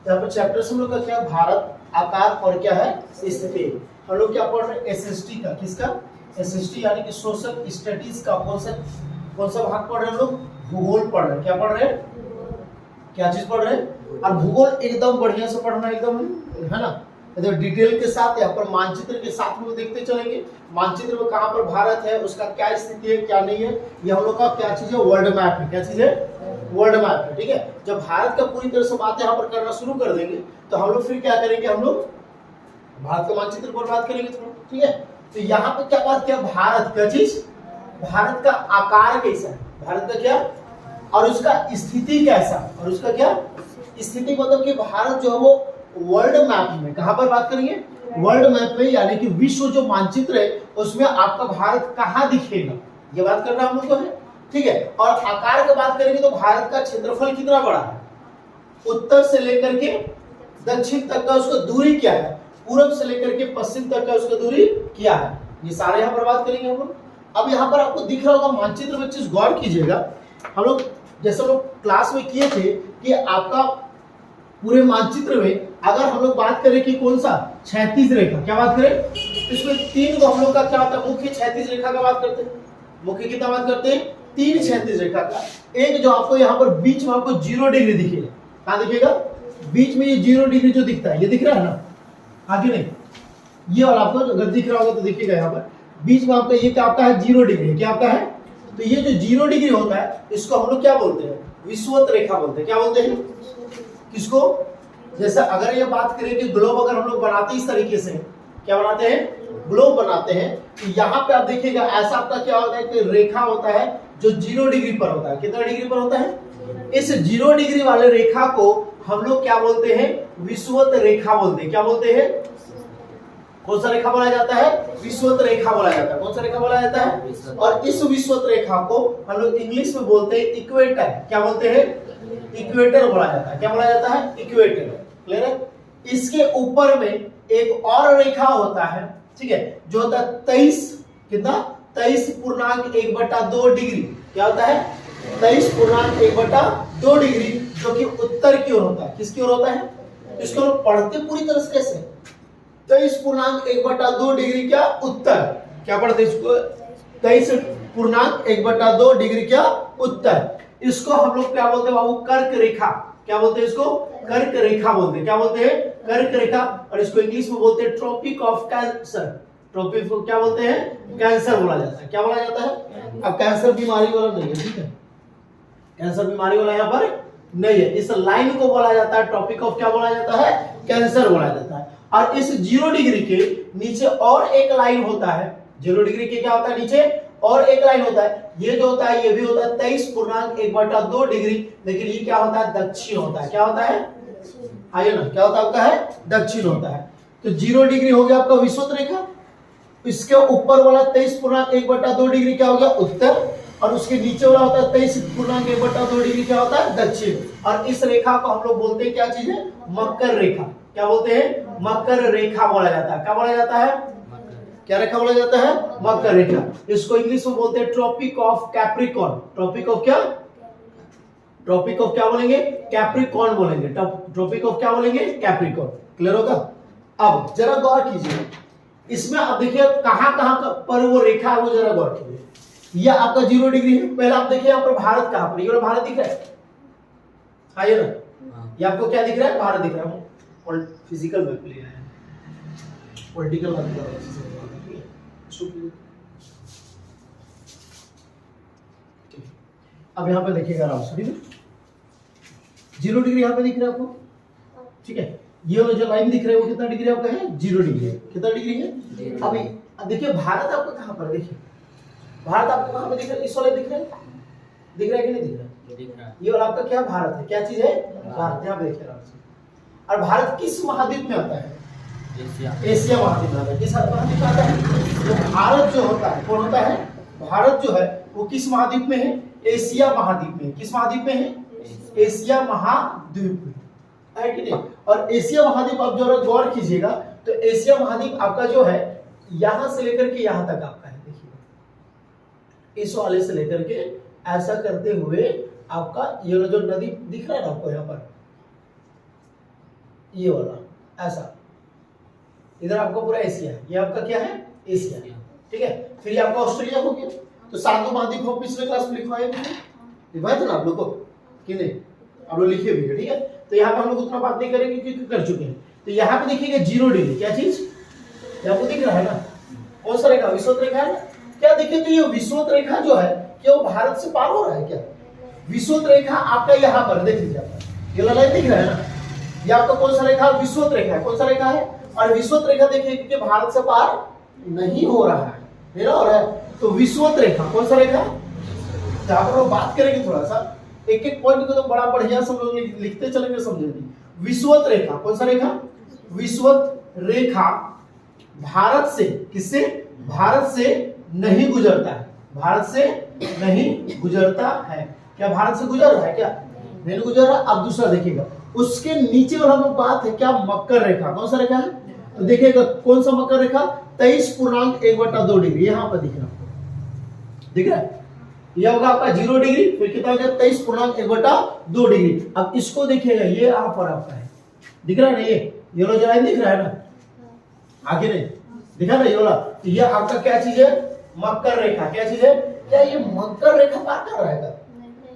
यहाँ पर चैप्टर से हम लोग का क्या, भारत, आकार और क्या है, स्थिति। हम लोग क्या पढ़ रहे हैं, एसएसटी का, किसका, एसएसटी यानी कि सोशल स्टडीज का कौन सा भाग पढ़ रहे हैं हम लोग, भूगोल पढ़ रहे हैं। क्या पढ़ रहे हैं, क्या चीज पढ़ रहे हैं, और भूगोल एकदम बढ़िया से पढ़ना, एकदम है ना, तो डिटेल के साथ यहाँ पर मानचित्र के साथ हम लोग देखते चलेंगे। मानचित्र में कहाँ पर भारत है, उसका क्या स्थिति है, क्या नहीं है, ये हम लोग का क्या चीज है, वर्ल्ड मैप है। क्या चीज है, वर्ल्ड मैप है। ठीक है, जब भारत का पूरी तरह से बात यहाँ पर करना शुरू कर देंगे तो हम लोग फिर क्या करेंगे, हम लोग भारत के मानचित्र पर बात करेंगे थोड़ा। ठीक है, तो यहाँ पे क्या बात किया, भारत का चीज, भारत का आकार कैसा है, भारत का क्या, और उसका स्थिति कैसा, और उसका क्या स्थिति, मतलब कि भारत जो है वो वर्ल्ड मैप में, कहां पर बात करेंगे, वर्ल्ड मैप में, यानी कि विश्व जो मानचित्र है उसमें आपका भारत कहां दिखेगा, ये बात करना हम लोग को है। ठीक है, और आकार की बात करेंगे तो भारत का क्षेत्रफल कितना बड़ा है, उत्तर से लेकर के दक्षिण तक का उसका दूरी क्या है, पूर्व से लेकर के पश्चिम तक का उसका दूरी क्या है, ये सारे यहाँ पर बात करेंगे हम लोग। अब यहाँ पर आपको दिख रहा होगा मानचित्र में, चीज गौर कीजिएगा, हम लोग जैसे लोग क्लास में किए थे कि आपका पूरे मानचित्र में अगर हम लोग बात करें कि कौन सा क्षैतिज रेखा, क्या बात करें, इसमें तीन को हम लोग का क्या होता है, मुख्य क्षैतिज रेखा का बात करते हैं, मुख्य कितना बात करते हैं, तीन क्षैतिज रेखा का। एक जो आपको यहाँ पर बीच में आपको 0 डिग्री दिखेगा, कहाँ दिखेगा, बीच में ये 0 डिग्री जो दिखता है, ये दिख रहा है ना, आगे नहीं, ये वाला आपको अगर दिख रहा होगा तो दिखेगा, यहाँ पर बीच में आपका ये क्या आपका है, 0 डिग्री, क्या आपका है, तो ये जो 0 डिग्री होता है इसको हम लोग क्या बोलते हैं, विषुवत रेखा बोलते हैं। क्या बोलते हैं, किसको, जैसे अगर ये बात करें कि ग्लोब अगर हम लोग बनाते हैं इस तरीके से, क्या बनाते हैं, ग्लोब बनाते हैं, तो यहाँ पे आप देखिएगा ऐसा आपका क्या होता है कि रेखा होता है जो 0 डिग्री पर होता है, कितना डिग्री पर होता है, इस 0 डिग्री वाले रेखा को हम लोग क्या बोलते हैं, विषुवत रेखा बोलते हैं। क्या बोलते हैं, कौन सा रेखा बोला जाता है, विषुवत रेखा बोला जाता है, कौन सा रेखा बोला जाता है, और इस विषुवत रेखा को हम लोग इंग्लिश में बोलते हैं इक्वेटर। क्या बोलते हैं, इक्वेटर बोला जाता है। क्या बोला जाता है, इक्वेटर, क्लियर है। इसके ऊपर में एक और रेखा होता है, ठीक है, जो होता है 23, कितना, 23.1/2 डिग्री, क्या होता है, 23.1/2 डिग्री, जो कि उत्तर की ओर होता है, किसकी ओर होता है, इसको लोग पढ़ते पूरी तरह से कैसे, 23.1/2 डिग्री क्या उत्तर, क्या पढ़ते इसको, 23.1/2 डिग्री क्या उत्तर, इसको हम लोग क्या बोलते हैं बाबू, कर्क रेखा। क्या बोलते हैं इसको, कर्क रेखा बोलते हैं। क्या बोलते हैं, कर्क रेखा, और इसको इंग्लिश में बोलते हैं ट्रॉपिक ऑफ कैंसर। ट्रॉपिक को क्या बोलते हैं, कैंसर बोला जाता है। क्या बोला जाता है, अब कैंसर बीमारी वाला नहीं है, ठीक है, कैंसर बीमारी वाला यहाँ पर नहीं है, इस लाइन को बोला जाता है ट्रॉपिक ऑफ क्या बोला जाता है, कैंसर बोला जाता है। और इस 0 डिग्री के नीचे और एक लाइन होता है, 0 डिग्री के क्या होता है, नीचे और एक लाइन होता है, ये जो होता है ये भी होता है 23.1/2 डिग्री, लेकिन ये क्या होता है, दक्षिण होता है। क्या होता है, आइए ना, क्या होता है आपका है, दक्षिण होता है। तो 0 डिग्री हो गया आपका विषुवत रेखा, इसके ऊपर वाला 23.1/2 डिग्री क्या हो गया, उत्तर, और उसके नीचे वाला होता है 23.1/2 डिग्री क्या होता है, दक्षिण। और इस रेखा को हम लोग बोलते हैं क्या चीज है, मकर रेखा। क्या बोलते हैं, मकर रेखा बोला जाता है। क्या बोला जाता है, क्या रेखा बोला जाता है, मकर रेखा। इसको इंग्लिश में बोलते हैं tropic of Capricorn. Tropic of क्या, ट्रॉपिक ऑफ क्या बोलेंगे, कैप्रिकॉर्न बोलेंगे, ट्रॉपिक ऑफ क्या बोलेंगे, कैप्रिकॉर्न। क्लियर होगा। अब जरा गौर कीजिए, इसमें आप देखिए कहां कहां पर वो रेखा है, वो जरा गौर कीजिए। यह आपका 0 डिग्री है, पहले आप देखिए यहाँ पर भारत कहां पर, ये भारत दिख रहा है, आइए ना, ये आपको क्या दिख रहा है, भारत दिख रहा है, और फिजिकल मैप लिया है, पॉलिटिकल मैप लिया है। अब यहाँ पे देखिएगा आराम से, ठीक है, 0 डिग्री यहाँ पे दिख रहा है आपको, ठीक है, ये वाला जो लाइन दिख रहा है वो कितना डिग्री आपका है, 0 डिग्री है। कितना डिग्री है, अभी अब देखिए भारत आपको कहाँ पर, देखिए भारत आपको कहाँ पे दिख रहा है, इस वाले दिख रहा है, दिख रहा है कि नहीं दिख रहा, दिख रहा है, ये वाला आपका क्या भारत है, क्या चीज है, भारत, यहाँ पे देखिए आराम से। और भारत किस महाद्वीप में आता है, एशिया महाद्वीप में आता है। किस महाद्वीप में आता है, तो भारत जो होता है, कौन होता है, भारत जो है वो किस महाद्वीप में है, एशिया महाद्वीप में। किस महाद्वीप में है, एशिया महाद्वीप में, है कि नहीं। और एशिया महाद्वीप आप जो गौर कीजिएगा तो एशिया महाद्वीप आपका जो है यहां से लेकर के यहां तक आपका है, देखिए इस वाले से लेकर के ऐसा करते हुए आपका ये जो नदी दिख रहा है ना आपको यहाँ पर, ये वाला ऐसा, इधर आपका पूरा एशिया, ये आपका क्या है एशिया, ठीक है। फिर ये आपका ऑस्ट्रेलिया हो गया। तो सातों महाद्वीप को पिछले क्लास में लिखवाए लिखवाए थे ना आप लोग को कि नहीं, आप लोग लिखे भी है, ठीक है। तो यहाँ पे हम लोग उतना बात नहीं करेंगे क्योंकि कर चुके हैं। तो यहाँ पे देखिएगा 0 डिग्री, क्या चीज ये आपको दिख रहा है ना, कौन सा रेखा, विषुवत रेखा है ना। क्या देखिए, तो ये विषुवत रेखा जो है क्या वो भारत से पार हो रहा है क्या? विषुवत रेखा आपका यहाँ पर देख लीजिए, ये लाइन दिख रहा है ना, ये आपका कौन सा रेखा, विषुवत रेखा है। कौन सा रेखा है? और विषुवत रेखा देखिए क्योंकि भारत से पार नहीं हो रहा है, नहीं हो रहा है। तो विषुवत रेखा कौन सा रेखा, जहां पर हम बात करेंगे थोड़ा सा एक एक पॉइंट को तो बड़ा बढ़िया सब लोग लिखते चलेंगे, समझेंगे। विषुवत रेखा कौन सा रेखा, विषुवत रेखा भारत से, किससे, भारत से नहीं गुजरता है, भारत से नहीं गुजरता है। क्या भारत से गुजर रहा है क्या? नहीं गुजर रहा। अब दूसरा देखिएगा, उसके नीचे वाला बात है क्या, मकर रेखा। कौन सा रेखा है? तो देखिएगा कौन सा मकर रेखा, 23.1/2 डिग्री, यहाँ पर दिख रहा है, दिख रहा है। यह होगा आपका 0 डिग्री, फिर कितना हो गया 23.1/2 डिग्री। अब इसको देखिएगा, ये यहाँ पर आपका है, दिख रहा है ना, ये लो लाइन दिख रहा है ना, आगे नहीं दिखा ना ये वाला। तो ये आपका क्या चीज है, मकर रेखा। क्या चीज है? क्या ये मकर रेखा पार कर रहा है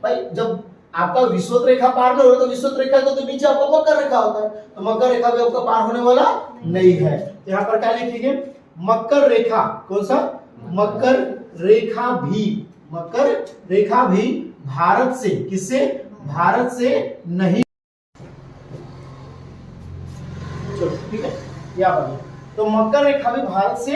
भाई? जब आपका विषुवत रेखा पार नहीं हो रहा तो विषुवत रेखा को तो नीचे आपका मकर रेखा होता है, तो मकर रेखा भी आपका पार होने वाला नहीं है। तो यहाँ पर क्या लिखेंगे, मकर रेखा। कौन सा? मकर रेखा भी, मकर रेखा भी भारत से, किससे, भारत से नहीं, चलो ठीक है, यहाँ पर तो मकर रेखा भी भारत से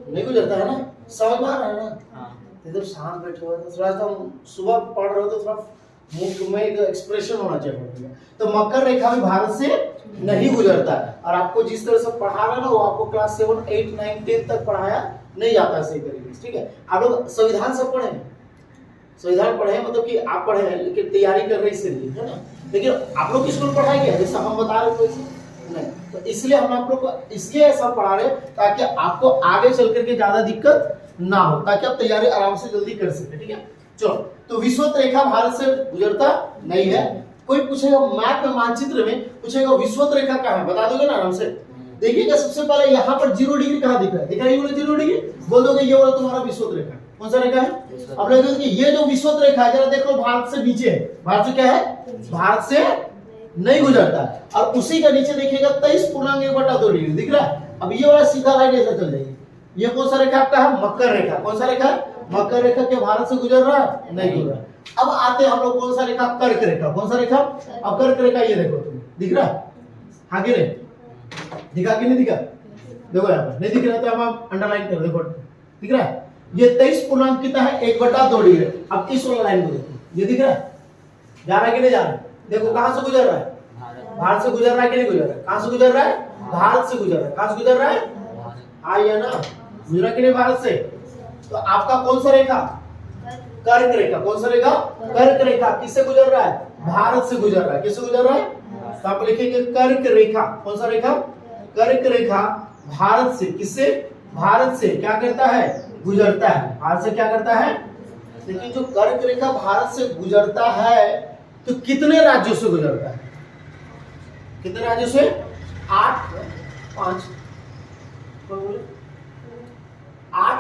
नहीं गुजरता है ना, समझ में आ रहा है ना। एकदम शांत बैठे हुए थोड़ा सा, सुबह पढ़ रहे हो तो थोड़ा मुख में एक एक्सप्रेशन होना चाहिए। तो मकर रेखा भी भारत से नहीं गुजरता है। और आपको जिस तरह से पढ़ा रहा है ना, वो आपको क्लास 7, 8, 9, 10 तक पढ़ाया नहीं जाता है सही तरीके से, ठीक है। आप लोग संविधान सब पढ़े, संविधान पढ़े मतलब कि आप पढ़े हैं लेकिन तैयारी कर रहे इसलिए, है ना। लेकिन आप लोग किसको पढ़ाया गया जैसा हम बता रहे थे नहीं, तो इसलिए हम आप लोग को इसलिए ऐसा पढ़ा रहे ताकि आपको आगे चल करके ज्यादा दिक्कत ना हो, ताकि आप तैयारी आराम से जल्दी कर सके, ठीक है। चलो, तो विषुवत रेखा भारत से गुजरता नहीं है। कोई पूछेगा मैप में, मानचित्र में पूछेगा विषुवत रेखा कहाँ है, बता दोगे ना आराम से। देखिएगा सबसे पहले यहाँ पर 0 डिग्री कहाँ दिख रहा है, दिख रहा है ये वाला 0 डिग्री, बोल दोगे ये वाला तुम्हारा विषुवत रेखा। कौन सा रेखा है? अब लगेगा कि ये जो विषुवत रेखा है जरा देख लो, भारत से नीचे है, भारत से क्या है, भारत से नहीं गुजरता है। और उसी का नीचे देखिएगा 23.1/2 डिग्री दिख रहा है। अब ये वाला सीधा लाइन ऐसा चल जाएगी। ये कौन सा रेखा आपका है, मकर रेखा। कौन सा रेखा है? मकर रेखा के भारत से गुजर रहा है, नहीं गुजर रहा। अब आते हैं हम लोग कौन सा रेखा, कर्क रेखा। कौन सा रेखा? अब कर्क रेखा ये देखो तुम्हें दिख रहा है, हाँ कि नहीं, दिखा कि नहीं दिखा, देखो यहाँ पर नहीं दिख रहा तो हम अंडरलाइन कर, देखो दिख रहा है। ये 23 कितना है, 1/2 डिग्री। अब इस वाला लाइन को देखो, ये दिख रहा है, जा रहा है कि नहीं जा रहा है, देखो कहां से गुजर रहा है, भारत से गुजर रहा है कि नहीं गुजर रहा है, कहां से गुजर रहा है, भारत से गुजर रहा है। कहां से गुजर रहा है, आया ना, गुजरा कि नहीं भारत से। तो आपका कौन सा रेखा, कर्क रेखा। कौन सा रेखा, कर्क रेखा। किससे गुजर रहा है, भारत से गुजर रहा है। किससे गुजर रहा है, तो आप लिखेंगे कर्क रेखा। कौन सा रेखा, कर्क रेखा भारत से, किससे, भारत से क्या करता है, गुजरता है, भारत से क्या करता है। लेकिन जो कर्क रेखा भारत से गुजरता है तो कितने राज्यों से गुजरता है, कितने राज्यों से, 8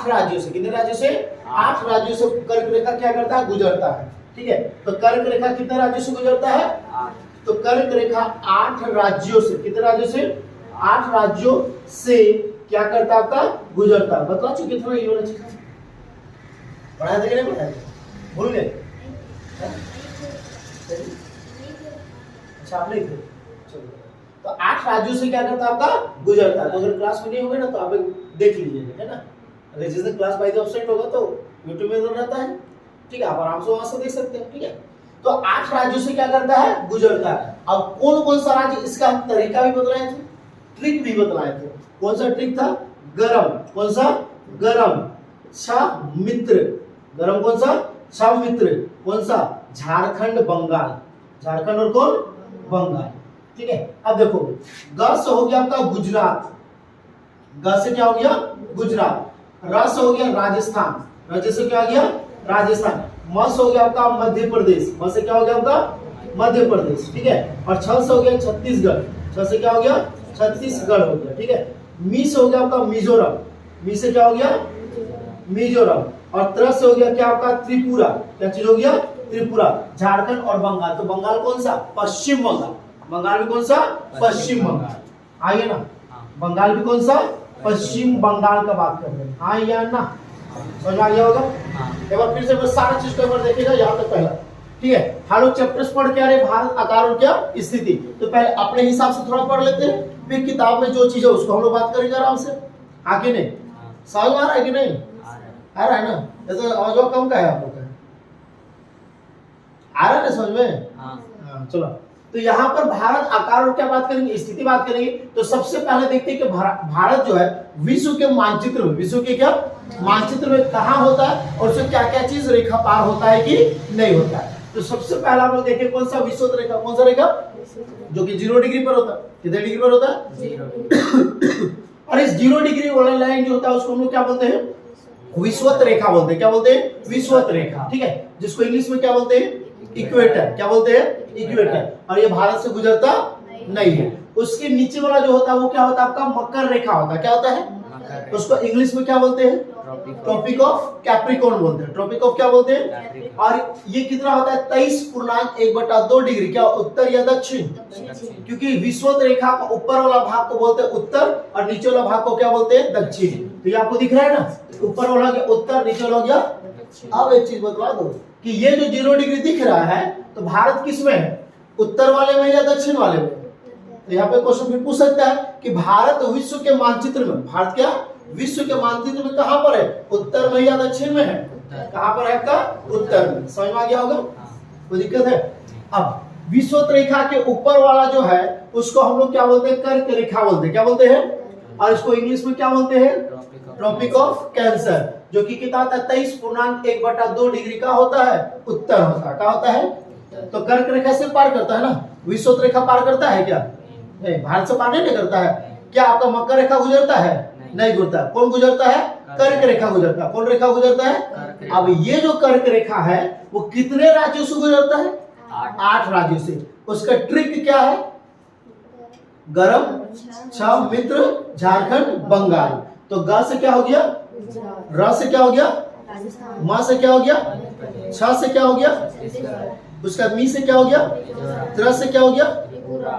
राज्यों से। कितने राज्यों से, 8 राज्यों से कर्क रेखा क्या करता है, गुजरता है, ठीक है। तो कर्क रेखा कितने राज्यों से गुजरता है, तो कर्क रेखा 8 राज्यों से, कितने राज्यों से, 8 राज्यों से क्या करता है, आपका गुजरता है। बता चुके थे ये वाला चीज, पढ़ाया था कि नहीं पढ़ाया, भूल गए, अच्छा आप नहीं थे, चलो। तो 8 राज्यों से क्या करता है, आपका गुजरता है। तो अगर क्लास में नहीं होगा ना तो आप देख लीजिएगा, है ना। अगर जिस दिन क्लास बाय द एब्सेंट होगा तो YouTube में तो रहता है, ठीक है, आप आराम से वहां से देख सकते हैं, ठीक है। तो 8 राज्यों से क्या करता है, गुजरता है। अब कौन कौन सा राज्य, इसका तरीका भी बतलाए थे, ट्रिक भी बतलाए थे। कौन सा ट्रिक था, गरम। कौन सा, गरम, सौमित्र, गरम कौन सा, सौमित्र। कौन सा, झारखंड, बंगाल, झारखंड और कौन, बंगाल, ठीक है। अब देखो ग से हो गया आपका गुजरात, ग से क्या हो गया, गुजरात। र से हो गया राजस्थान, राज्य से क्या हो गया, राजस्थान। म से हो गया आपका मध्य प्रदेश, म से क्या हो गया आपका मध्य प्रदेश, ठीक है। और 6 से हो गया छत्तीसगढ़, 6 से क्या हो गया छत्तीसगढ़ हो गया, ठीक है। मी से हो गया आपका मिजोरम, मी से क्या हो गया मिजोरम। और 3 से हो गया क्या आपका त्रिपुरा, क्या चीज हो गया त्रिपुरा। झारखंड और बंगाल, तो बंगाल कौन सा पश्चिम बंगाल, बंगाल भी कौन सा पश्चिम बंगाल, आइए ना, बंगाल भी कौन सा पश्चिम बंगाल का बात कर रहे हैं, हाँ या ना, समझ आ गया होगा। एक बार फिर से बस सारा चीज को एक बार देखिएगा, यहाँ तक पहला, ठीक है। हम लोग चैप्टर्स पढ़ के आ रहे, भारत आकार और क्या स्थिति, तो पहले अपने हिसाब से थोड़ा पढ़ लेते हैं, फिर किताब में जो चीज है उसको हम लोग बात करेंगे आराम से, आगे नहीं समझ में आ रहा है कि नहीं आ रहा है ना, जैसे आवाज कम का है आप लोग का, आ रहा है ना समझ में, हाँ चलो। तो यहाँ पर भारत आकार और क्या बात करेंगे, स्थिति बात करेंगे। तो सबसे पहले देखते हैं कि भारत जो है विश्व के मानचित्र में, विश्व के क्या मानचित्र में कहाँ होता है और उसमें क्या क्या चीज रेखा पार होता है कि नहीं होता है। तो सबसे पहला हम लोग देखें कौन सा विषुवत रेखा, कौन सा रेखा जो कि 0 डिग्री पर होता है, कितने डिग्री पर होता है 0। और इस 0 डिग्री वाला लाइन जो होता है उसको हम लोग क्या बोलते हैं विषुवत रेखा बोलते हैं, क्या बोलते हैं विषुवत रेखा, ठीक है। जिसको इंग्लिश में क्या बोलते हैं इक्वेटर, क्या बोलते हैं इक्वेटर। और ये भारत से गुजरता नहीं है। उसके नीचे वाला जो होता है वो क्या होता है आपका मकर रेखा होता है, क्या होता है उसको इंग्लिश में क्या बोलते हैं ट्रॉपिक ऑफ कैप्रिकॉर्न बोलते हैं, ट्रॉपिक ऑफ क्या बोलते हैं। और ये कितना होता है 23.1/2 डिग्री, क्या उत्तर या दक्षिण, क्योंकि विषुवत रेखा का ऊपर वाला भाग को बोलते हैं उत्तर और नीचे वाला भाग को क्या बोलते हैं दक्षिण। तो ये आपको दिख रहा है ना, ऊपर वाला गया उत्तर, नीचे वाला गया। अब एक चीज बतला दो कि ये जो 0 डिग्री दिख रहा है तो भारत किस में है, उत्तर वाले में या दक्षिण वाले में। तो यहाँ पे क्वेश्चन भी पूछ सकता है कि भारत विश्व के मानचित्र में, भारत क्या विश्व के मानचित्र में कहां पर है, उत्तर में या दक्षिण में है, कहां पर है आपका उत्तर में। समझ में आ गया होगा, कोई दिक्कत है। अब विषुवत रेखा के ऊपर वाला जो है उसको हम लोग क्या बोलते हैं कर्क रेखा बोलते हैं, क्या बोलते हैं। और इसको इंग्लिश में क्या बोलते हैं ट्रॉपिक ऑफ कैंसर, जो कि कितना होता है 23.1/2 डिग्री का होता है, उत्तर होता है, क्या होता है। तो कर्क रेखा से पार करता है ना, विषुवत रेखा पार करता है क्या, नहीं भारत से पार नहीं करता है। क्या आपका मकर रेखा गुजरता है, नहीं गुजरता। कौन गुजरता है कर्क रेखा गुजरता है, कौन रेखा गुजरता है। अब ये जो कर्क रेखा है वो कितने राज्यों से गुजरता है 8 राज्यों से। उसका ट्रिक क्या है, गरम, छह मित्र, झारखंड, बंगाल। तो ग से क्या हो गया, र से क्या हो गया, म से क्या हो गया, छ से क्या हो गया, उसका मी से क्या हो गया, त्र से क्या हो गया,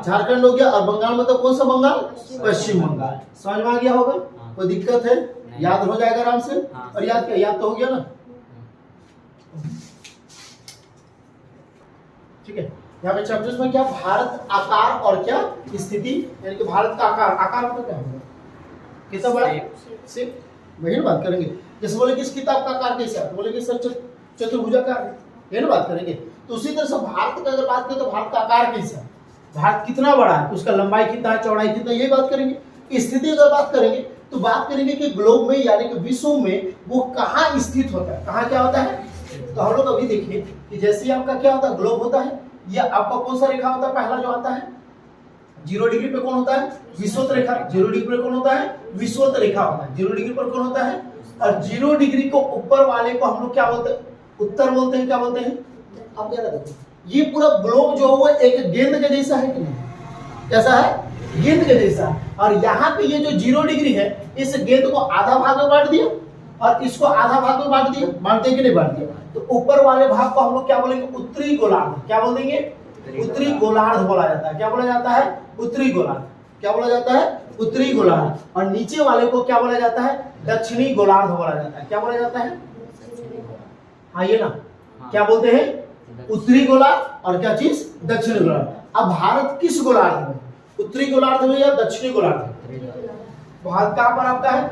झारखंड हो गया। और बंगाल मतलब कौन सा बंगाल, पश्चिम बंगाल। समझ में आ गया होगा, कोई दिक्कत है, याद हो जाएगा आराम से। और याद क्या, याद तो हो गया ना, ठीक है। यहाँ पे चैप्टर्स में क्या भारत आकार और क्या स्थिति, यानी कि भारत का आकार, आकार मतलब क्या होगा, कितना बड़ा शेप, वही ना बात करेंगे। जैसे बोले कि इस किताब का आकार कैसा है, तो बोले कि सर चतुर्भुजाकार, ये ना बात करेंगे। तो उसी तरह से भारत का अगर बात करें तो भारत का आकार कैसा है, भारत कितना बड़ा है, उसका लंबाई कितना है, चौड़ाई कितना, ये बात करेंगे। स्थिति अगर बात करेंगे तो बात करेंगे कि ग्लोब में यानी कि विश्व में वो कहाँ स्थित होता है, कहाँ क्या होता है। तो हम लोग अभी देखिए कि जैसे आपका क्या होता है ग्लोब होता है, ये आपका कौन सा रेखा होता है, पहला जो आता है 0 डिग्री पे कौन होता है विषुवत रेखा, 0 डिग्री पे कौन होता है विषुवत रेखा होता है, 0 डिग्री पर कौन होता है। और 0 डिग्री को ऊपर वाले को हम लोग क्या बोलते हैं, उत्तर बोलते हैं, क्या बोलते हैं। आप क्या कहते हैं, ये पूरा ग्लोब जो है एक गेंद के जैसा है कि नहीं, कैसा है गेंद के जैसा। और यहाँ पे ये जो 0 डिग्री है इस गेंद को आधा भाग में बांट दिया और इसको आधा भाग में बांट दिया, बांटते कि नहीं बांट दिया। तो ऊपर वाले भाग को हम लोग क्या बोलेंगे उत्तरी गोलार्ध, क्या बोल देंगे उत्तरी गोलार्ध बोला जाता है, क्या बोला जाता है उत्तरी गोलार्ध, क्या बोला जाता है उत्तरी गोलार्ध। और नीचे वाले को क्या बोला जाता है दक्षिणी गोलार्ध बोला जाता है, क्या बोला जाता है। हाँ ये ना क्या बोलते हैं उत्तरी गोलार्ध और क्या चीज दक्षिणी गोलार्ध। अब भारत किस गोलार्ध में, उत्तरी गोलार्ध में या दक्षिणी गोलार्ध में। भारत कहां पर आपका है,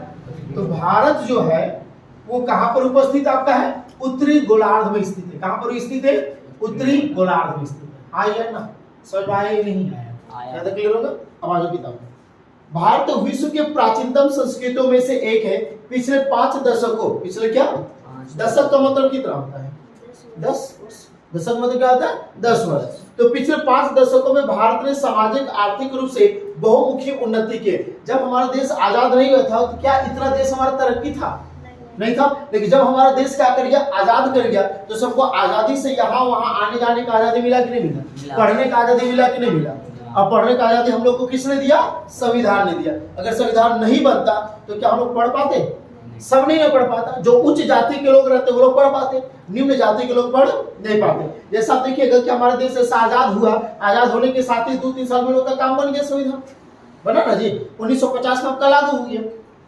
तो भारत जो है वो कहां पर उपस्थित आपका है उत्तरी गोलार्ध में स्थित है। कहां पर स्थित है उत्तरी गोलार्ध में स्थित है। आया ना, समझ में आया ही नहीं आया, ज्यादा क्लियर होगा। अब आगे किताब, भारत विश्व के प्राचीनतम संस्कृतियों में से एक है। पिछले 5 दशकों, पिछले क्या दशक का मतलब कितना होता है 10, दशक मतलब क्या होता है 10 वर्ष। तो पिछले 5 दशकों में भारत ने सामाजिक आर्थिक रूप से बहुमुखी उन्नति की। जब हमारा देश आजाद नहीं हुआ था तो क्या इतना देश हमारा तरक्की था, नहीं था। लेकिन जब हमारा देश क्या कर गया, आजाद कर गया, तो सबको आजादी से यहाँ वहाँ आने जाने का आजादी मिला कि नहीं मिला, पढ़ने का आजादी मिला कि नहीं मिला। अब पढ़ने का आजादी हम लोग को किसने दिया, संविधान ने दिया। अगर संविधान नहीं बनता तो क्या हम लोग पढ़ पाते, सब नहीं पढ़ पाता। जो उच्च जाति के लोग रहते वो लोग पढ़ पाते, निम्न जाति के लोग पढ़ नहीं पाते। जैसा आप देखिएगा कि हमारा देश ऐसा आजाद हुआ, आजाद होने के साथ ही 2-3 साल में लोग का काम बन गया, संविधान बना ना जी। 1950 में आपका लागू हो गया,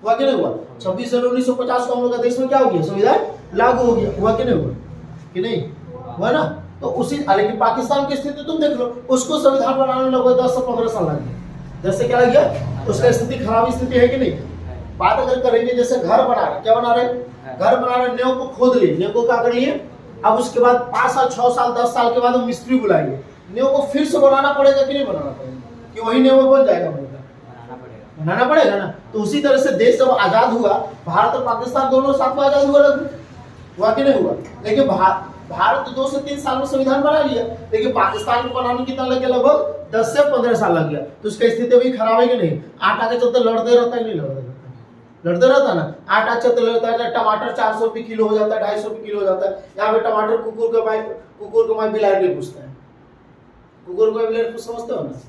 हुआ कि नहीं हुआ। 26 जनवरी 1950 को हम लोग का देश में क्या हो गया, संविधान लागू हो गया, हुआ कि नहीं हुआ, कि नहीं हुआ ना। तो उसी, लेकिन पाकिस्तान की स्थिति तुम देख लो, उसको संविधान बनाने में लगभग 10 से 15 साल लग गए। जैसे क्या लग गया, उसका स्थिति खराब स्थिति है कि नहीं। बात अगर करेंगे जैसे घर बना रहे, क्या बना रहे, घर बना रहे, नींव को खोद लिए, नींव को क्या कर लिए, अब उसके बाद 5 साल 6 साल 10 साल के बाद हम मिस्त्री बुलाएंगे, नींव को फिर से बनाना पड़ेगा कि नहीं बनाना पड़ेगा, कि वही नींव बन जाएगा, बनाना पड़ेगा ना। तो उसी तरह से देश जब आजाद हुआ, भारत और पाकिस्तान दोनों साथ में आजाद हुआ कि नहीं हुआ। लेकिन भारत 2 से 3 साल में संविधान बना लिया, लेकिन पाकिस्तान को बनाने कितना लग गया, लगभग 10 से 15 साल लग गया। तो उसका स्थिति भी खराब है कि नहीं। आटा के चलते लड़ते रहता है कि नहीं लड़ते रहता ना, आटा चलते रहता है, टमाटर 400 रुपये किलो हो जाता है, 250 रुपये किलो हो जाता है। यहाँ पे टमाटर कुकुर को माई बिलार के पूछता है, कुकुर को बिलार को समझते हो ना,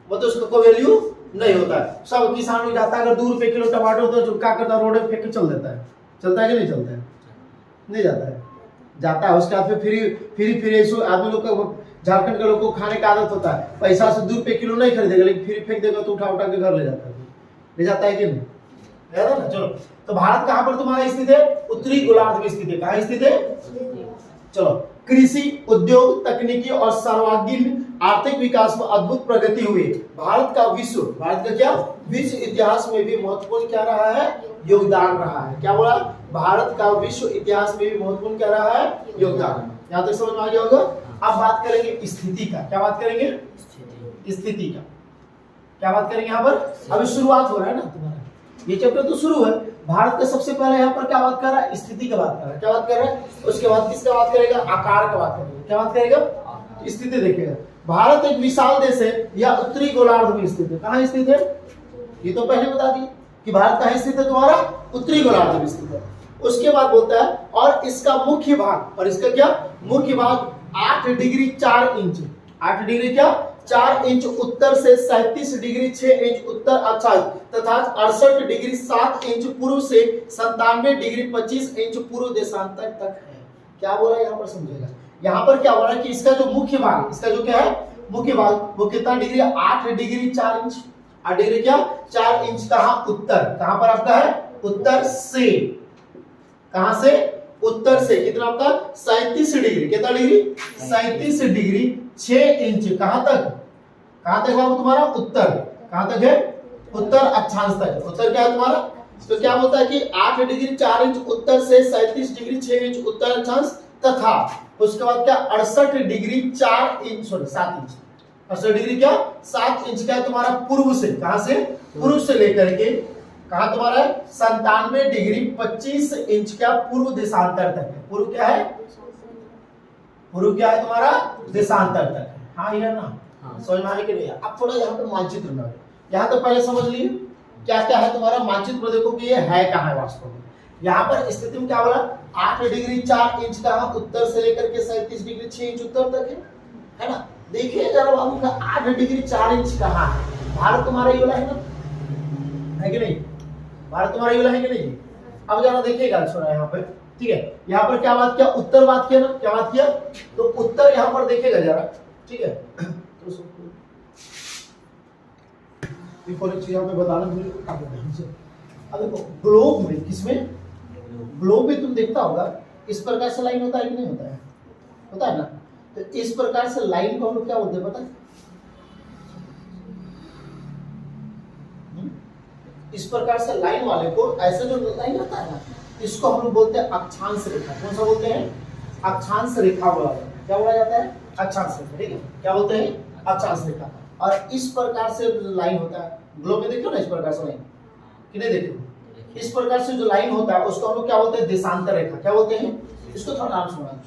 वो तो उसका कोई वैल्यू नहीं होता है। सब किसान जाता है, अगर 2 रुपये किलो टमाटर होता है, क्या करता है, रोड पे फेंक के चल देता है। चलता है कि नहीं चलता है, नहीं जाता है, जाता है। उसके बाद फिर ऐसे आदमी लोग का, झारखंड के लोग को खाने का आदत होता है, पैसा से 2 रुपये किलो नहीं खरीदेगा, लेकिन फिर फेंक देगा तो उठा के घर ले जाता है, ले जाता है कि नहीं, ना। चलो, तो भारत कहाँ पर तुम्हारा स्थित है, उत्तरी गोलार्ध में स्थित है। कहाँ स्थित है, चलो। कृषि, उद्योग, तकनीकी और सर्वांगीण आर्थिक विकास में अद्भुत प्रगति हुई। भारत का क्या विश्व इतिहास में भी महत्वपूर्ण क्या रहा है, योगदान रहा है। क्या बोला, भारत का विश्व इतिहास में भी महत्वपूर्ण क्या रहा है, योगदान। यहाँ तक समझ में आ गया होगा। अब बात करेंगे स्थिति का, क्या बात करेंगे, स्थिति का क्या बात करेंगे। यहाँ पर अभी शुरुआत हो रहा है ना तुम्हारा, ये चैप्टर तो शुरू है। भारत का सबसे पहले यहाँ पर क्या बात कर रहा है, स्थिति का बात कर रहा है, क्या बात कर रहा है। उसके बाद किसका बात करेगा, आकार का बात करेगा, क्या बात करेगा, स्थिति देखेगा। भारत एक विशाल देश है, यह उत्तरी गोलार्ध में स्थित है। कहाँ स्थित है, ये तो पहले बता दिए कि भारत कहाँ स्थित है, तुम्हारा उत्तरी गोलार्ध में स्थित है। उसके बाद बोलता है और इसका मुख्य भाग, और इसका क्या मुख्य भाग 8 डिग्री 4 इंच, 8 डिग्री क्या 4 इंच उत्तर से 37 डिग्री 6 इंच उत्तर अक्षांश तथा 68 डिग्री 7 इंच पूर्व से 97 डिग्री 25 इंच पूर्व देशांतर तक है। क्या बोला यहाँ पर समझेगा। यहाँ पर क्या हो रहा है कि इसका जो मुख्य भाग, इसका जो क्या है मुख्य भाग, वो कितना डिग्री, 8 डिग्री 4 इंच, 8 डिग्री क्या 4 इंच। कहाँ, उत्तर, कहाँ पर आपका है, उत्तर से, कहाँ से, उत्तर से कितना आपका 37 डिग्री, कितना डिग्री 37 डिग्री 6 इंच। कहां तक बाबू तुम्हारा, उत्तर, कहां तक है, उत्तर अक्षांश तक। उत्तर क्या है तुम्हारा, तो क्या बोलता है कि 8 डिग्री 4 इंच उत्तर से 37 डिग्री 6 इंच उत्तर अक्षांश तथा उसके बाद क्या 68 डिग्री 4 इंच 7 इंच, 68 डिग्री क्या 7 इंच क्या तुम्हारा पूर्व से, कहां से, पूर्व से लेकर के कहा तुम्हारा 97 डिग्री 25 इंच क्या पूर्व देशांतर तक है। पूर्व क्या है, पूर्व क्या है तुम्हारा देशांतर तक है। हाँ ये ना, समझ में आने के लिए। अब थोड़ा यहाँ पे मानचित्र में, यहाँ तो पहले समझ लिए क्या क्या है तुम्हारा मानचित्र, देखो कि ये है कहाँ है वास्तव में। यहाँ पर स्थिति में क्या बोला 8 डिग्री 4 इंच कहाँ उत्तर से लेकर के 37 डिग्री 6 इंच उत्तर तक है ना। देखिए जरा बाबू का 8 डिग्री 4 इंच कहाँ है, भारत तुम्हारा ये वाला है ना, है कि नहीं, भारत तुम्हारा ये वाला है कि नहीं। अब जरा देखिएगा छोड़ा यहाँ पे, ठीक है। यहाँ पर क्या बात किया, उत्तर बात किया ना, क्या बात किया, तो उत्तर यहाँ पर देखिएगा जरा, ठीक है। तो चीज यहाँ पे बताना भूल, अब देखो ग्लोब में, किसमें, ग्लोब में तुम देखता होगा इस प्रकार से लाइन होता है कि नहीं होता है, होता है ना। तो इस प्रकार से लाइन को हम लोग क्या बोलते हैं पता है, इस प्रकार से लाइन वाले को, ऐसे जो लाइन होता है ना, इसको हम लोग बोलते हैं अक्षांश रेखा। कौन सा बोलते हैं, अक्षांश रेखा बोला जाता है। क्या बोला जाता है, अक्षांश रेखा, ठीक है। क्या बोलते हैं, अक्षांश रेखा। और इस प्रकार से लाइन होता है, ग्लोब में देखो ना इस प्रकार से लाइन, कि नहीं देखो, इस प्रकार से जो लाइन होता है उसको हम लोग क्या बोलते हैं, देशांतर रेखा। क्या बोलते हैं, इसको थोड़ा नाम सुना,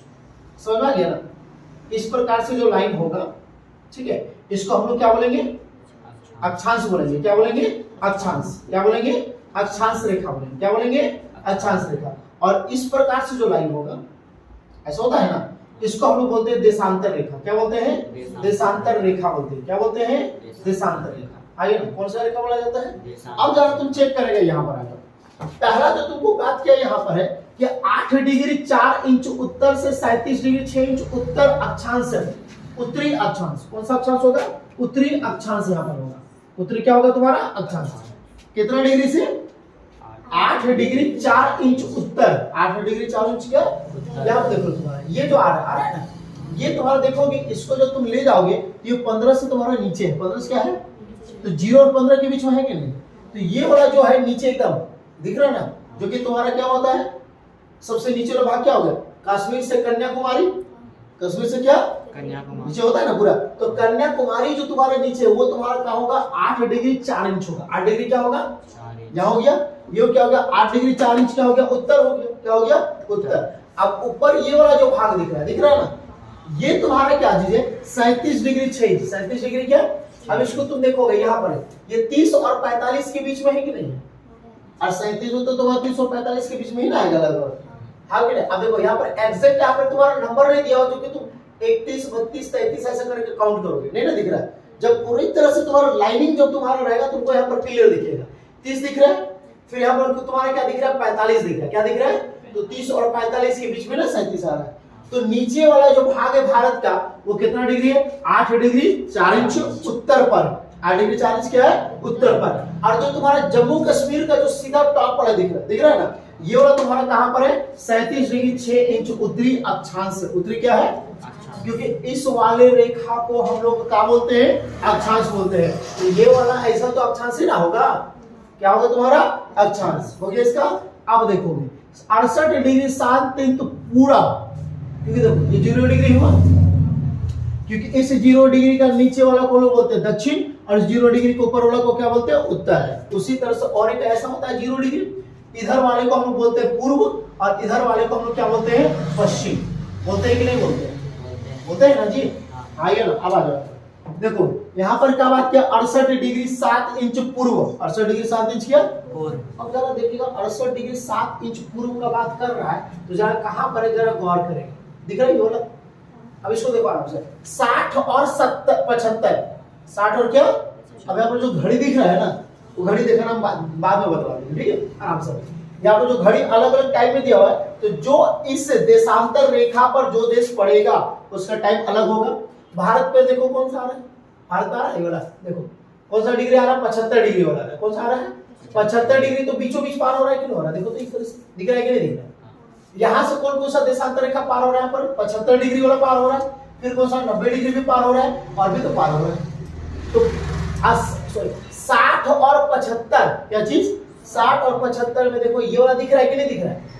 समझ में आ गया ना। इस प्रकार से जो लाइन होगा, ठीक है, इसको हम लोग क्या बोलेंगे, अक्षांश बोलेंगे। क्या बोलेंगे, अक्षांश, क्या बोलेंगे, अक्षांश रेखा बोलेंगे। क्या बोलेंगे, अक्षांश रेखा। और इस प्रकार से जो लाइन होगा ऐसा होता है ना, इसको हम लोग बोलते हैं देशांतर रेखा। क्या बोलते हैं? देशांतर रेखा बोलते हैं। क्या बोलते हैं? देशांतर रेखा। आइए ना, कौन सा रेखा बोला जाता है? अब जरा तुम चेक करेंगे यहाँ पर आकर, पहला जो तुमको बात किया यहाँ पर है कि 8 डिग्री 4 इंच उत्तर से 37 डिग्री 6 इंच उत्तर अक्षांश है, उत्तरी अक्षांश। कौन सा अक्षांश होगा? उत्तरी अक्षांश यहाँ पर होगा। उत्तरी क्या होगा तुम्हारा? अक्षांश। कितना डिग्री से? 8 डिग्री 4 इंच उत्तर। 8 डिग्री 4 इंच क्या? यहाँ देखो तुम्हारा ये जो आ रहा है ना, ये तुम्हारा देखोगे, इसको जो तुम ले जाओगे तो ये 15 से तुम्हारा नीचे है। 15 से क्या है? तो 0 और 15 के बीच में है कि नहीं? तो ये वाला जो है नीचे एकदम दिख रहा है ना, जो कि तुम्हारा क्या होता है, सबसे नीचे वाला भाग क्या होगा? कश्मीर से कन्याकुमारी। कश्मीर से क्या? कन्याकुमारी नीचे होता है ना पूरा। तो कन्याकुमारी जो तुम्हारे नीचे वो तुम्हारा क्या होगा? 8 डिग्री 4 इंच होगा। 8 डिग्री क्या होगा? यहाँ हो गया, ये क्या हो गया? 8 डिग्री 4 इंच क्या हो गया? उत्तर हो गया। क्या हो गया? उत्तर। अब ऊपर ये वाला जो भाग दिख रहा है ना, ये तुम्हारा क्या चीज है? 37 डिग्री 6 इंच। 37 डिग्री क्या? अब इसको तुम देखोगे यहाँ पर ये 30 और 45 के बीच में है कि नहीं है? और 37 में तो तुम्हारा 30 और 45 के बीच में ही ना आएगा लगभग। हाँ कि नहीं? अब देखो यहाँ पर एग्जैक्ट यहाँ पर तुम्हारा नंबर नहीं दिया हो, जो कि तुम 31 32 33 ऐसा करके काउंट करोगे, नहीं ना दिख रहा है। जब पूरी तरह से तुम्हारा लाइनिंग जब तुम्हारा रहेगा, तुमको यहाँ पर क्लियर दिखेगा। 30 दिख रहा है, फिर यहाँ पर तुम्हारा क्या दिख रहा है? 45 दिख रहा है। क्या दिख रहा है? तो 30 और 45 के बीच में ना 37 आ रहा है। तो नीचे वाला जो भाग है भारत का, वो कितना डिग्री है? 8 डिग्री 4 इंच उत्तर पर। 8 डिग्री 4 इंच क्या है? उत्तर पर। और जो तुम्हारा जम्मू कश्मीर का जो सीधा टॉप वाला दिख रहा है ना, ये वाला तुम्हारा कहां पर है? 37 डिग्री 6 इंच उत्तरी अक्षांश। उत्तरी क्या है? क्योंकि इस वाले रेखा को हम लोग क्या बोलते हैं? अक्षांश बोलते हैं। तो ये वाला ऐसा तो अक्षांश ही ना होगा, क्या होगा तुम्हारा? अक्षांश हो गया इसका। अब देखोगे 68 डिग्री 7 इंच पूरा, क्योंकि देखो ये 0 डिग्री हुआ, क्योंकि इस 0 डिग्री का नीचे वाला को लोग बोलते हैं दक्षिण, और 0 डिग्री के ऊपर वाला को क्या बोलते हैं? उत्तर है। उसी तरह से और एक ऐसा होता है 0 डिग्री, इधर वाले को हम लोग बोलते हैं पूर्व, और इधर वाले को हम लोग क्या बोलते हैं? पश्चिम। बोलते हैं कि नहीं बोलते हैं? बोलते हैं ना जी। आइए ना, अब आ जाओ। देखो यहाँ पर क्या बात किया? 68 डिग्री 7 इंच पूर्व। 68 डिग्री 7 इंच क्या? पूर्व। अब जरा देखिएगा, 68 डिग्री 7 इंच पूर्व का बात कर रहा है, तो जरा कहां पर है, जरा गौर करेंगे। दिख रहा है ये वाला? अब इसको देखो आराम से। 60 और 70 75। 60 और क्या? अब यहाँ पर जो घड़ी दिख रहा है ना, वो घड़ी देखना हम बाद में बता देंगे, ठीक है? आराम से। यहाँ पर जो घड़ी अलग अलग टाइम में दिया हुआ है, तो जो इस देशांतर रेखा पर जो देश पड़ेगा उसका टाइम अलग होगा। भारत पे देखो कौन सा आ रहा है? भारत आ रहा है वाला, देखो कौन सा डिग्री आ रहा है? 75 डिग्री वाला है। कौन सा आ रहा है? 75 डिग्री। तो बीचों बीच पार हो रहा है कि नहीं हो रहा है? देखो तो इस तरह से दिख रहा है कि नहीं दिख रहा है? यहाँ से कौन सा देशांतर रेखा पार हो रहा है? यहाँ पर 75 डिग्री वाला पार हो रहा है, फिर कौन सा 90 डिग्री भी पार हो रहा है, और भी तो पार हो रहा है। तो 60 और 75 क्या चीज? 60 और 75 में देखो ये वाला दिख रहा है कि नहीं दिख रहा है?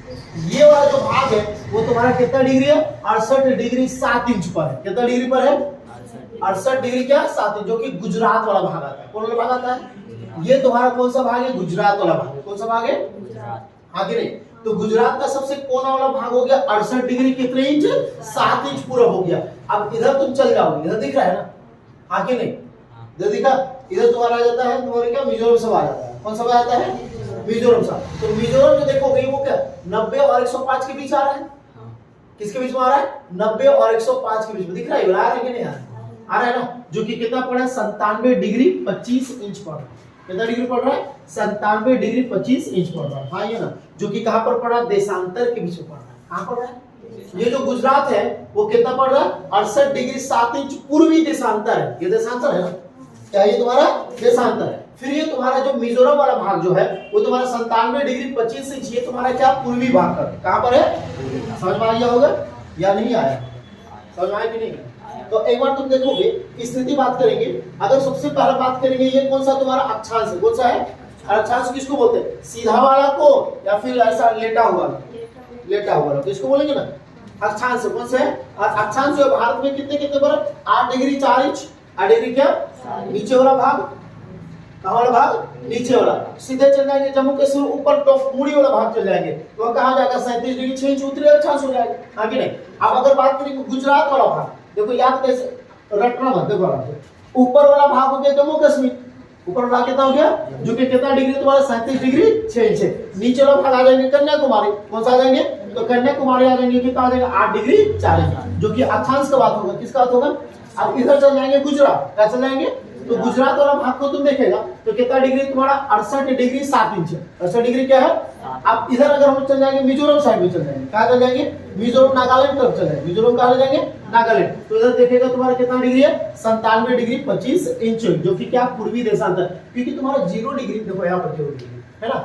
ये वाला जो भाग है वो तुम्हारा कितना डिग्री है? 68 डिग्री 7 इंच पर है। कितना डिग्री पर है? 68 डिग्री क्या? 7 इंच, जो कि गुजरात वाला भाग आता है। कौन वाला भाग आता है? ये तुम्हारा कौन सा भाग है? गुजरात वाला भाग है। कौन सा भाग है? गुजरात। आगे नहीं, तो गुजरात का सबसे कोना वाला भाग हो गया 68 डिग्री कितने इंच? 7 इंच पूरा हो गया। अब इधर तुम चल जाओगे, इधर दिख रहा है ना? आगे नहीं, इधर दिखा, इधर तुम्हारा आ जाता है तुम्हारे क्या? मिजोरम सब आ जाता है। कौन सा आ जाता है? मिजोरम सा। तो मिजोरम जो देखोगे वो क्या 90 और 105 के बीच आ रहा है। किसके बीच में आ रहा है? 90 और 105 के बीच में। दिख रहा है? आ रहा है कि नहीं आ रहा है? आ रहा है ना, जो कि कितना पड़ा है? 97 डिग्री 25 इंच पड़ रहा है। कितना डिग्री पड़ रहा है? 97 डिग्री 25 इंच पड़ रहा है। हाँ ये ना, जो कि कहां पर पड़ा? देशांतर के बीच में पड़ रहा है। कहां पड़ रहा है? ये जो गुजरात है वो कितना पड़ रहा है? 68 डिग्री 7 इंच पूर्वी देशांतर है। ये देशांतर है ना, क्या ये तुम्हारा देशांतर है। फिर ये तुम्हारा जो मिजोरम वाला भाग जो है वो तुम्हारा 97 डिग्री 25 इंच, ये तुम्हारा क्या? पूर्वी भाग का। कहां पर है? समझ में आ गया होगा या नहीं आया? समझ में आया कि नहीं? तो एक बार तुम देखोगे, स्थिति बात करेंगे। अगर सबसे पहले बात करेंगे, ये कौन सा तुम्हारा अक्षांश है? कौन सा है? अक्षांश किसको बोलते हैं? सीधा वाला को, या फिर ऐसा लेटा हुआ? लेटा हुआ तो इसको बोलेंगे ना अक्षांश। कौन सा है? अक्षांश जो भारत में कितने कितने पर? 8 डिग्री 4 इंच। 8 डिग्री क्या? नीचे वाला भाग। कहाँ वाला भाग? नीचे वाला। सीधे चल जाएंगे जम्मू कश्मीर, ऊपर टॉप मूड़ी वाला भाग चल जाएंगे, तो कहाँ जाएगा? 37 डिग्री 6 इंच उत्तरी अक्षांश हो जाएगा। आगे नहीं। अब अगर बात करेंगे गुजरात वाला भाग, देखो याद कैसे रटना मत, देखो ऊपर वाला भाग हो गया जम्मू कश्मीर, ऊपर वाला कितना हो गया, जो कि कितना डिग्री तुम्हारा 37 डिग्री 6 इंच है। नीचे वाला भाग आ जाएंगे कन्याकुमारी, कौन सा आ जाएंगे, तो कन्याकुमारी आ जाएंगे, कितना आ जाएगा 8 डिग्री 4 इंच, जो कि अक्षांश का बात होगा, किसका बात होगा। अब इधर चल जाएंगे गुजरात, क्या चल जाएंगे, तो गुजरात वाला भाग को तुम देखेगा तो कितना डिग्री तुम्हारा 68 डिग्री 7 इंच है, 68 डिग्री क्या है। अब इधर अगर हम चल जाएंगे मिजोरम साइड में चल जाएंगे, कहाँ चल जाएंगे, मिजोरम नागालैंड तरफ चल जाएंगे, मिजोरम कहाँ जाएंगे, नागालैंड, तो इधर देखेगा तुम्हारा कितना डिग्री है 97 डिग्री 25 इंच, जो कि क्या पूर्वी देशांतर, क्योंकि तुम्हारा 0 डिग्री देखो यहाँ पर 0 डिग्री है ना,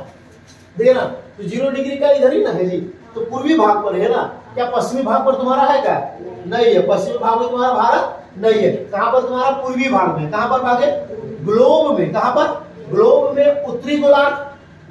देखिए ना, तो 0 डिग्री का इधर ही ना है जी, तो पूर्वी भाग पर है ना, क्या पश्चिमी भाग पर तुम्हारा है क्या, नहीं है, पश्चिमी भाग में तुम्हारा भारत नहीं है, कहां पर तुम्हारा पूर्वी भाग में, कहां पर भाग है, ग्लोब में, कहां पर, ग्लोब में उत्तरी गोलार्ध,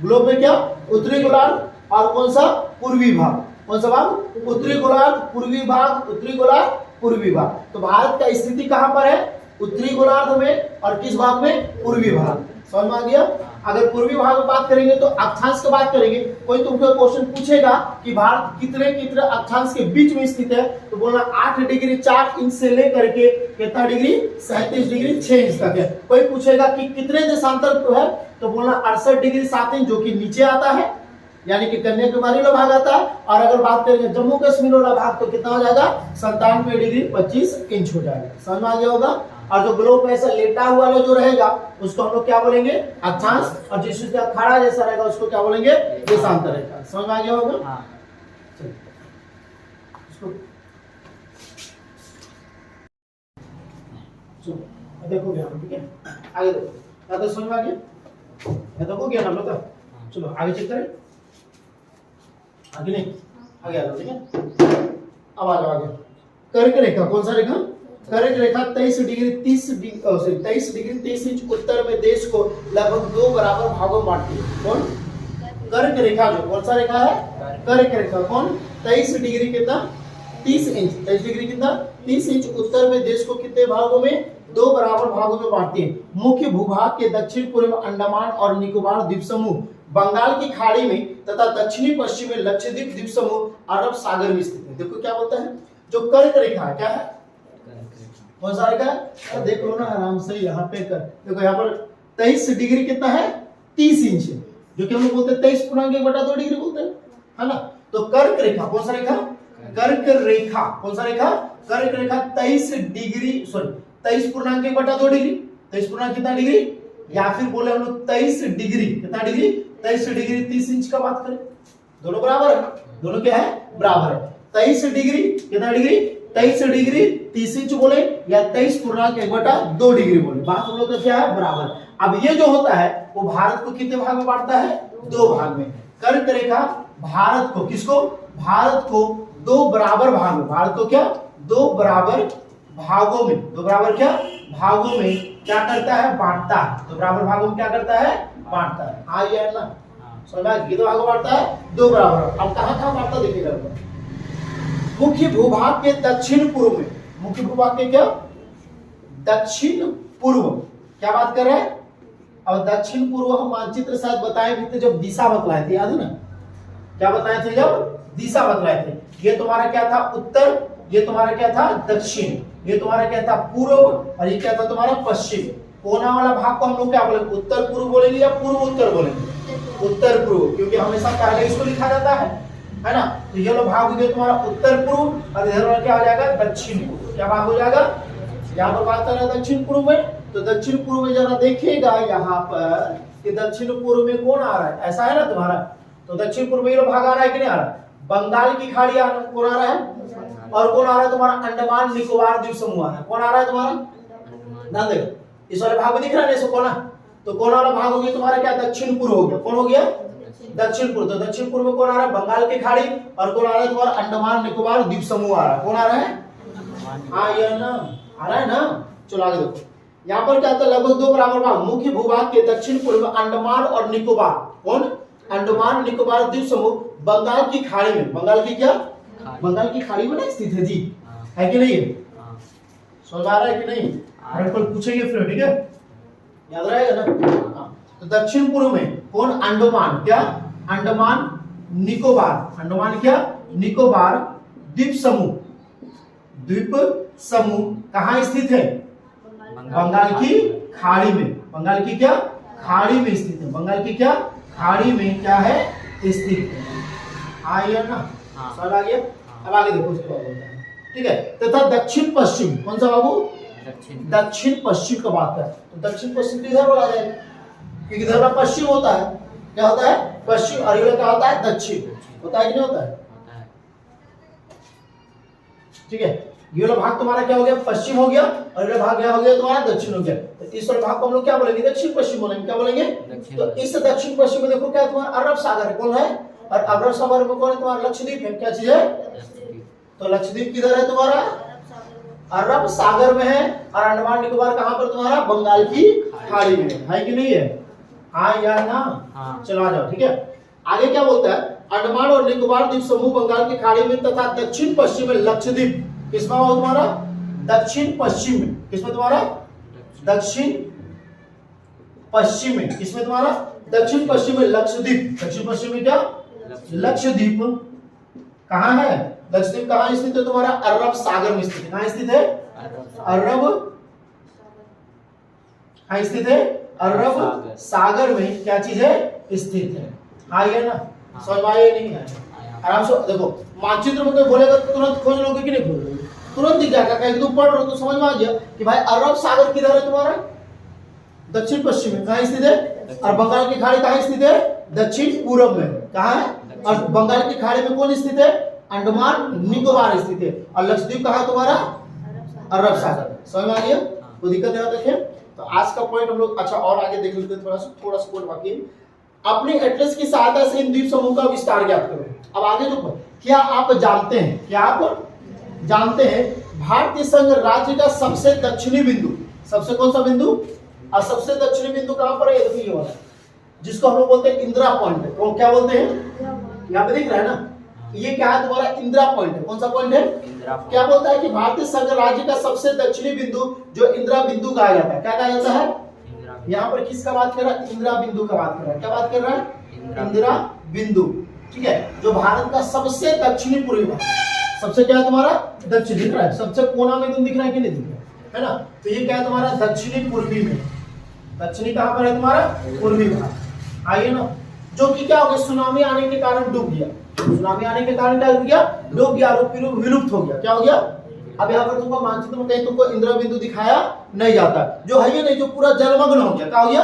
ग्लोब में क्या उत्तरी गोलार्ध, और कौन सा पूर्वी भाग, कौन सा भाग, उत्तरी गोलार्ध पूर्वी भाग, उत्तरी गोलार्ध पूर्वी भाग। तो भारत का स्थिति कहां पर है, उत्तरी गोलार्ध में, और किस भाग में, पूर्वी भाग, समझ में आ गया। अगर पूर्वी भाग में बात करेंगे तो अक्षांश की बात करेंगे, कोई तुमको क्वेश्चन पूछेगा कि भारत कितने कितने अक्षांश के बीच में स्थित है, तो बोलना 8 डिग्री 4 इंच से लेकर के कितना डिग्री 37 डिग्री 6 इंच तक है। कोई पूछेगा कि कितने देशांतर तो है, तो बोलना 68 डिग्री 7 इंच, जो कि नीचे आता है, यानी कि कन्याकुमारी वाला भाग आता है। और अगर बात करेंगे जम्मू कश्मीर वाला भाग तो कितना हो जाएगा 97 डिग्री 25 इंच हो जाएगा, समझ में आ गया होगा। और जो ग्लोब ऐसा लेटा हुआ जो रहेगा उसको हम लोग क्या बोलेंगे, अक्षांश, और जिस चीज का खड़ा जैसा रहेगा उसको क्या बोलेंगे, देशांतर रहेगा, समझ में आ गया होगा। हाँ। देखो गया ठीक है, आगे देखो, तो समझ में आ गया, देखो गया हम लोग का। चलो आगे चेक करें, आगे नहीं आगे आ जाओ, ठीक है, अब आ जाओ आगे। कर्क रेखा, कौन सा रेखा, कर्क रेखा 23 डिग्री 30 इंच उत्तर में देश को लगभग 2 बराबर भागों में बांटती है। कौन, कर्क रेखा, जो कौन सा रेखा है, कर्क रेखा, कौन 23 डिग्री कितना 30 इंच, 23 डिग्री कितना 30 इंच उत्तर में देश को कितने भागों में, 2 बराबर भागों में बांटती है। मुख्य भूभाग के दक्षिण पूर्व अंडमान और निकोबार द्वीप समूह, बंगाल की खाड़ी में तथा दक्षिणी पश्चिम में लक्षद्वीप द्वीप समूह अरब सागर में स्थित है। देखो क्या बोलता है, जो कर्क रेखा है, क्या है, कौन सा रेखा है, देख लो ना आराम से यहाँ पे कर, देखो यहाँ पर 23 डिग्री कितना है 30 इंच है, जो कि हम लोग बोलते हैं 23.1/2 डिग्री बोलते हैं, है ना। तो कर्क रेखा, कौन सा रेखा, कर्क रेखा, कौन सा रेखा, कर्क रेखा 23 डिग्री 23.1/2 डिग्री, 23 कितना डिग्री, या फिर बोले हम लोग 23 डिग्री कितना डिग्री 23 डिग्री 30 इंच का बात करें, दोनों बराबर है, दोनों क्या है, बराबर है। 23 डिग्री कितना डिग्री 23 डिग्री 30 इंच बोले या 23.1/2 डिग्री बोले, बात हम लोग का क्या है, बराबर। अब ये जो होता है वो भारत को कितने भाग में बांटता है, 2 भाग में। कर्क रेखा भारत को, किसको, भारत को 2 बराबर भाग में, भारत को क्या 2 बराबर भागों में, 2 बराबर क्या भागों में क्या करता है, बांटता है। 2 बराबर भागों में क्या करता है, बांटता है। हाँ ये है ना, समझ में, कितने भागों में बांटता है, 2 बराबर। अब कहां बांटता देखिएगा, मुख्य भूभाग के दक्षिण पूर्व में, मुख्य भूभाग के क्या दक्षिण पूर्व, क्या बात कर रहे हैं। अब दक्षिण पूर्व हम मानचित्र शायद बताए भी थे जब दिशा बतलाए थे, याद है ना, क्या बताए थे जब दिशा बतलाए थे। ये तुम्हारा क्या था उत्तर, ये तुम्हारा क्या था दक्षिण, ये तुम्हारा क्या था पूर्व, और ये क्या था तुम्हारा पश्चिम। कोना वाला भाग को हम लोग क्या बोलेंगे, उत्तर पूर्व बोलेंगे या पूर्व उत्तर बोलेंगे, उत्तर पूर्व, क्योंकि हमेशा पहले इसको लिखा जाता है ना। तो ये लो भाग हो गया तुम्हारा उत्तर पूर्व, और इधर वाला क्या हो जाएगा दक्षिण पूर्व, क्या भाग हो जाएगा, यहाँ पर बात कर रहा है दक्षिण पूर्व में, तो दक्षिण पूर्व में जरा देखिएगा यहाँ पर कि दक्षिण पूर्व में कौन आ रहा है, ऐसा है ना तुम्हारा, तो दक्षिण पूर्व में ये भाग आ रहा है कि नहीं आ रहा, बंगाल की खाड़ी आ रहा है, कौन आ रहा है, और कौन आ रहा है तुम्हारा अंडमान निकोबार द्वीप समूह आ रहा है, कौन आ रहा है तुम्हारा, ध्यान देखो इस वाले भाग में दिख रहा है ना कोना, तो कोना वाला भाग हो गया तुम्हारा क्या दक्षिण पूर्व हो गया, कौन हो गया दक्षिण पूर्व। तो दक्षिण पूर्व में कौन आ रहा है, बंगाल की खाड़ी, और कौन आ रहा है तुम्हारा अंडमान निकोबार द्वीप समूह आ रहा है, कौन आ रहा है, हाँ ये ना आ रहा है ना। चलो आगे देखो, यहाँ पर क्या था, लगभग 2 बराबर भाग, मुख्य भूभाग के दक्षिण पूर्व अंडमान और निकोबार, कौन अंडमान निकोबार द्वीप समूह बंगाल की खाड़ी में, बंगाल की क्या, बंगाल की खाड़ी में स्थित है जी, है कि नहीं, समझ आ रहा है कि नहीं, अरे कोई पूछेंगे फिर, ठीक है याद रहेगा ना। तो दक्षिण पूर्व में कौन, अंडमान क्या, अंडमान निकोबार, अंडमान क्या निकोबार द्वीप समूह, द्वीप समूह कहाँ स्थित है, बंगाल की खाड़ी में, बंगाल की क्या खाड़ी में स्थित है, बंगाल की क्या खाड़ी में क्या है स्थित है। हाँ या ना, समझ आ गया। अब आगे देखो उसको बोलता है, ठीक है। तथा दक्षिण पश्चिम, कौन सा बाबू, दक्षिण पश्चिम का बात है, तो दक्षिण पश्चिम किधर बोला जाएगा, क्योंकि इधर का पश्चिम होता है, क्या होता है पश्चिम, और ये क्या होता है दक्षिण, होता है कि नहीं होता है, ठीक है। ये वाला भाग तुम्हारा क्या हो गया पश्चिम हो गया, और ये भाग क्या हो गया तुम्हारा दक्षिण हो गया। तो इस वाले भाग को हम लोग क्या बोलेंगे दक्षिण पश्चिम बोलेंगे, क्या बोलेंगे। तो इस दक्षिण पश्चिम में देखो क्या तुम्हारा अरब सागर है, कौन है, और अरब सागर में कौन है तुम्हारा लक्षद्वीप है, क्या चीज है, तो लक्षद्वीप किधर है तुम्हारा अरब सागर में है, और अंडमान निकोबार कहां पर तुम्हारा बंगाल की खाड़ी में है कि नहीं है, हाँ या ना, चलो आ जाओ, ठीक है। आगे क्या बोलता है, अंडमान और निकोबार द्वीप समूह बंगाल की खाड़ी में तथा दक्षिण पश्चिम में लक्षद्वीप, किसमें हो तुम्हारा दक्षिण पश्चिम में, किसमें तुम्हारा दक्षिण पश्चिम में, किसमें तुम्हारा दक्षिण पश्चिम में लक्षद्वीप, दक्षिण पश्चिम में क्या लक्षद्वीप कहां है, लक्षद्वीप कहां स्थित है तुम्हारा अरब सागर में स्थित है, कहां स्थित है अरब, कहां स्थित है अरब सागर में क्या चीज है स्थित है, हाँ ये ना, समझ में आया नहीं है, आराम से देखो मानचित्र में कोई बोलेगा तो तुरंत खोज लोगे कि नहीं खोज लोगे, तुरंत दिख जाएगा, कहीं तुम पढ़ रहे हो तो समझ में आ गया कि भाई अरब सागर किधर है तुम्हारा दक्षिण पश्चिम में, कहां स्थित है, और बंगाल की खाड़ी कहां स्थित है दक्षिण पूर्व में, कहां है, और बंगाल की खाड़ी में कौन स्थित है अंडमान निकोबार स्थित है, और लक्षद्वीप कहां तुम्हारा अरब सागर, समझ में आ गया, कोई दिक्कत है देखें। तो आज का पॉइंट हम लोग अच्छा और आगे देख लेते हैं, थोड़ा सा पॉइंट बाकी है। अपने एटलस की सहायता से इन द्वीप समूह का विस्तार ज्ञात करो। अब आगे जो क्या आप जानते हैं, क्या आप जानते हैं भारतीय संघ राज्य का सबसे दक्षिणी बिंदु, सबसे कौन सा बिंदु, और सबसे दक्षिणी बिंदु कहां पर है, देखिए ये वाला जिसको हम लोग बोलते हैं इंदिरा पॉइंट, वो क्या बोलते हैं यहाँ पे दिख रहा है ना, ये क्या है तुम्हारा इंदिरा पॉइंट है, कौन सा पॉइंट है, क्या बोलता है कि भारतीय संघ राज्य का सबसे दक्षिणी बिंदु जो इंदिरा बिंदु कहा जाता है, क्या कहा जाता है, यहाँ पर किसका बात कर रहा है, इंदिरा बिंदु का बात कर रहा है, क्या बात कर रहा है इंदिरा बिंदु, ठीक है, जो भारत का सबसे दक्षिणी पूर्वी भाग, सबसे क्या है तुम्हारा दक्षिण दिख रहा है, सबसे कोना में तुम दिख रहा है कि नहीं दिख रहा है ना, तो ये क्या है तुम्हारा दक्षिणी पूर्वी में, दक्षिणी कहां पर है तुम्हारा पूर्वी भाग, आइए ना, जो कि क्या हो गया सुनामी आने के कारण डूब गया, सुनामी आने के कारण क्या हो गया डूब गया, विलुप्त हो गया, क्या हो गया। अब यहाँ पर तुमको मानचित्र में कहीं तुमको इंदिरा बिंदु दिखाया नहीं जाता, जो है ये नहीं, जो पूरा जलमग्न हो गया, क्या हो गया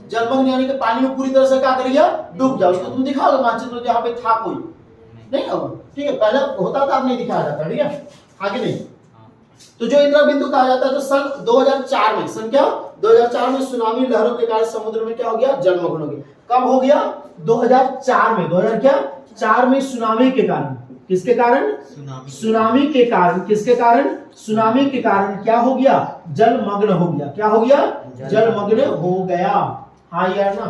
जलमग्न, यानी कि पानी में पूरी तरह से क्या कर गया डूब गया, उसको तुम दिखाओगे मानचित्र जहाँ पे था कोई नहीं होगा, ठीक है, पहले होता था अब नहीं दिखाया जाता, ठीक है, आगे नहीं। तो जो इंदिरा बिंदु कहा जाता है, तो सन 2004 में, सन क्या 2004 में सुनामी लहरों के कारण समुद्र में क्या हो गया जलमग्न हो गया, कब हो गया 2004 में, 2004 में सुनामी के कारण, किसके कारण सुनामी के कारण, किसके कारण सुनामी के कारण क्या हो गया जलमग्न हो गया, क्या हो गया जलमग्न हो गया, हाँ यार ना,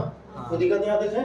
कोई दिक्कत नहीं आती है।